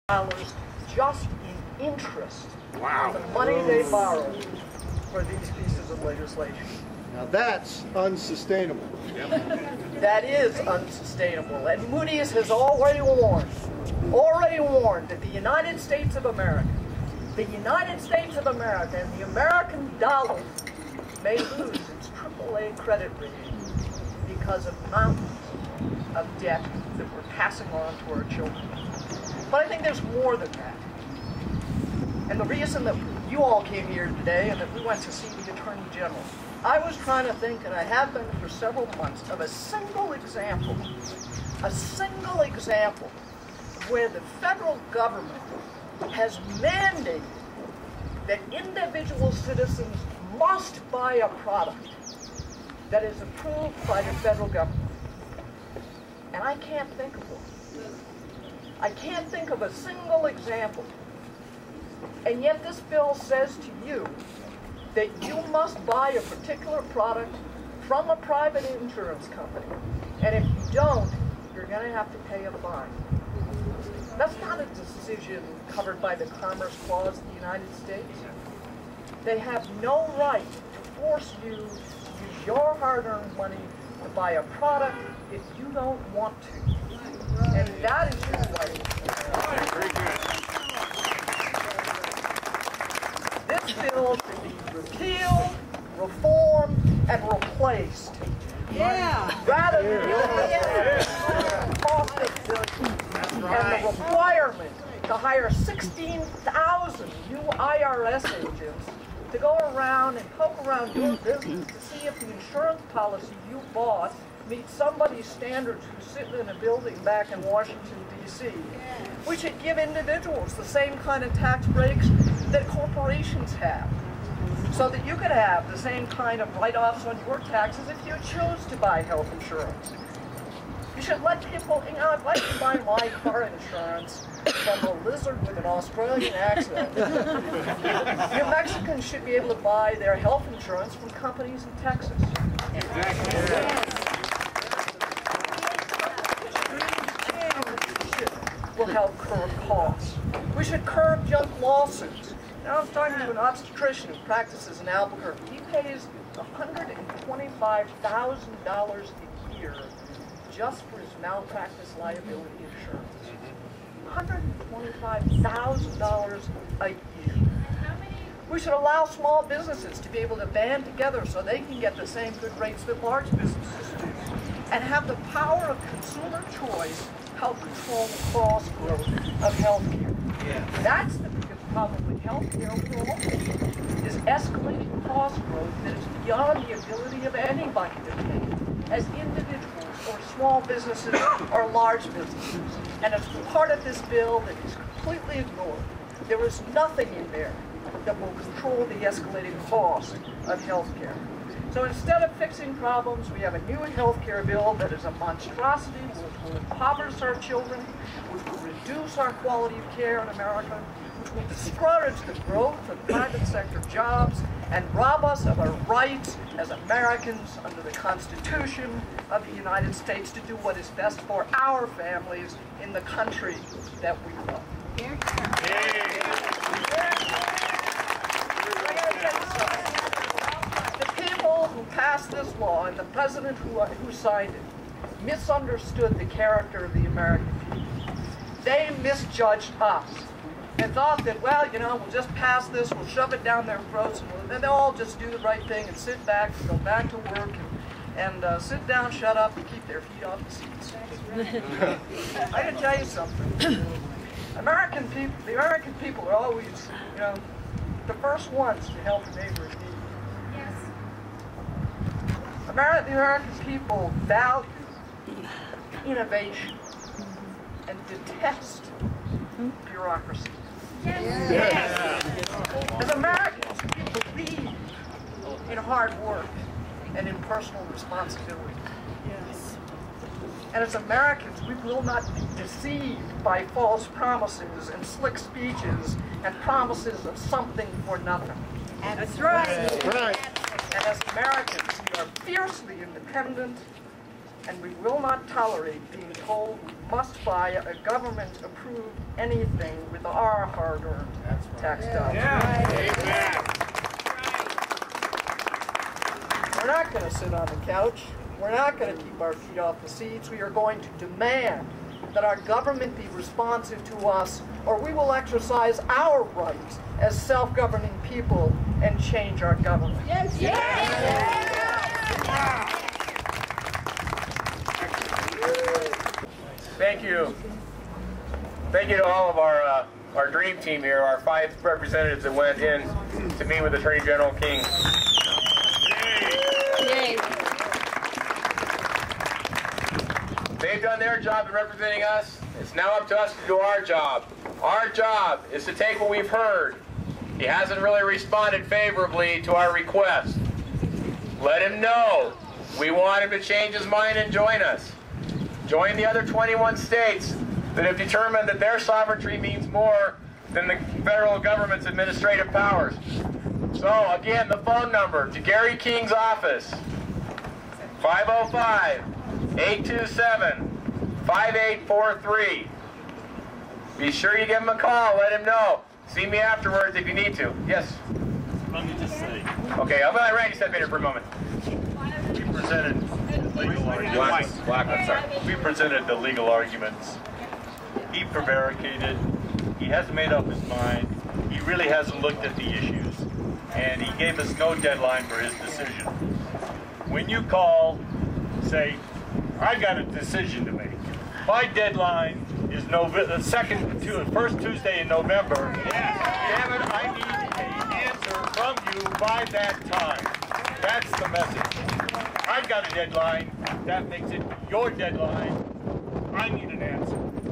just in interest on the money they borrowed for these pieces of legislation. Now that's unsustainable. That is unsustainable. And Moody's has already warned that the United States of America, and the American dollar may lose its AAA credit rating because of mountains of debt that we're passing on to our children. But I think there's more than that. And the reason that you all came here today and that we went to see the Attorney General, I was trying to think, and I have been for several months, of a single example where the federal government has mandated that individual citizens must buy a product that is approved by the federal government. And I can't think of one. I can't think of a single example. And yet this bill says to you that you must buy a particular product from a private insurance company. And if you don't, you're going to have to pay a fine. That's not a decision covered by the Commerce Clause of the United States. They have no right to force you to use your hard-earned money to buy a product if you don't want to. And that is your right. Very good. This bill should be repealed, reformed, and replaced. Yeah. Rather than cost of billions. And the requirement to hire 16,000 new IRS agents to go around and poke around your business to see if the insurance policy you bought meets somebody's standards who's sitting in a building back in Washington, D.C. We should give individuals the same kind of tax breaks that corporations have, so that you could have the same kind of write-offs on your taxes if you choose to buy health insurance. You should let people, I'd like to buy my car insurance from a lizard with an Australian accent. New Mexicans should be able to buy their health insurance from companies in Texas. Will help curb costs. We should curb junk lawsuits. Now I was talking to an obstetrician who practices in Albuquerque. He pays $125,000 a year just for his malpractice liability insurance. $125,000 a year. We should allow small businesses to be able to band together so they can get the same good rates that large businesses do. And have the power of consumer choice help control the cost growth of healthcare. Yeah. That's the biggest problem with healthcare overall, is escalating cost growth that is beyond the ability of anybody to pay, as individuals or small businesses or large businesses. And it's part of this bill that is completely ignored. There is nothing in there that will control the escalating cost of healthcare. So instead of fixing problems, we have a new health care bill that is a monstrosity, which will impoverish our children, which will reduce our quality of care in America, which will discourage the growth of private sector jobs, and rob us of our rights as Americans under the Constitution of the United States to do what is best for our families in the country that we love. Who passed this law and the president who signed it misunderstood the character of the American people. They misjudged us and thought that, well, we'll just pass this, we'll shove it down their throats, and then they'll all just do the right thing and sit back and go back to work and sit down, shut up, and keep their feet off the seats. I can tell you something. The American people are always, the first ones to help a neighbor in need. The American people value innovation and detest bureaucracy. Yes. As Americans, we believe in hard work and in personal responsibility. Yes. And as Americans, we will not be deceived by false promises and slick speeches and promises of something for nothing. That's right. That's right. And as Americans, we are fiercely independent, and we will not tolerate being told we must buy a government-approved anything with our hard-earned tax dollars. We're not going to sit on the couch. We're not going to keep our feet off the seats. We are going to demand that our government be responsive to us, or we will exercise our rights as self-governing people and change our government. Yes, yes. Thank you. Thank you to all of our dream team here, our 5 representatives that went in to meet with Attorney General King. Yay. They've done their job in representing us. It's now up to us to do our job. Our job is to take what we've heard. He hasn't really responded favorably to our request. Let him know we want him to change his mind and join us. Join the other 21 states that have determined that their sovereignty means more than the federal government's administrative powers. So again, the phone number to Gary King's office, 505-827-5843. Be sure you give him a call, let him know. See me afterwards if you need to. Yes? Let me just say, Okay, I'll let Randy step in here for a moment. we presented the legal arguments. I'm sorry. We presented the legal arguments. He prevaricated. He hasn't made up his mind. He really hasn't looked at the issues. And he gave us no deadline for his decision. When you call, say, I've got a decision to make. My deadline is the first Tuesday in November. Damn it, I need an answer from you by that time. That's the message. I've got a deadline. That makes it your deadline. I need an answer.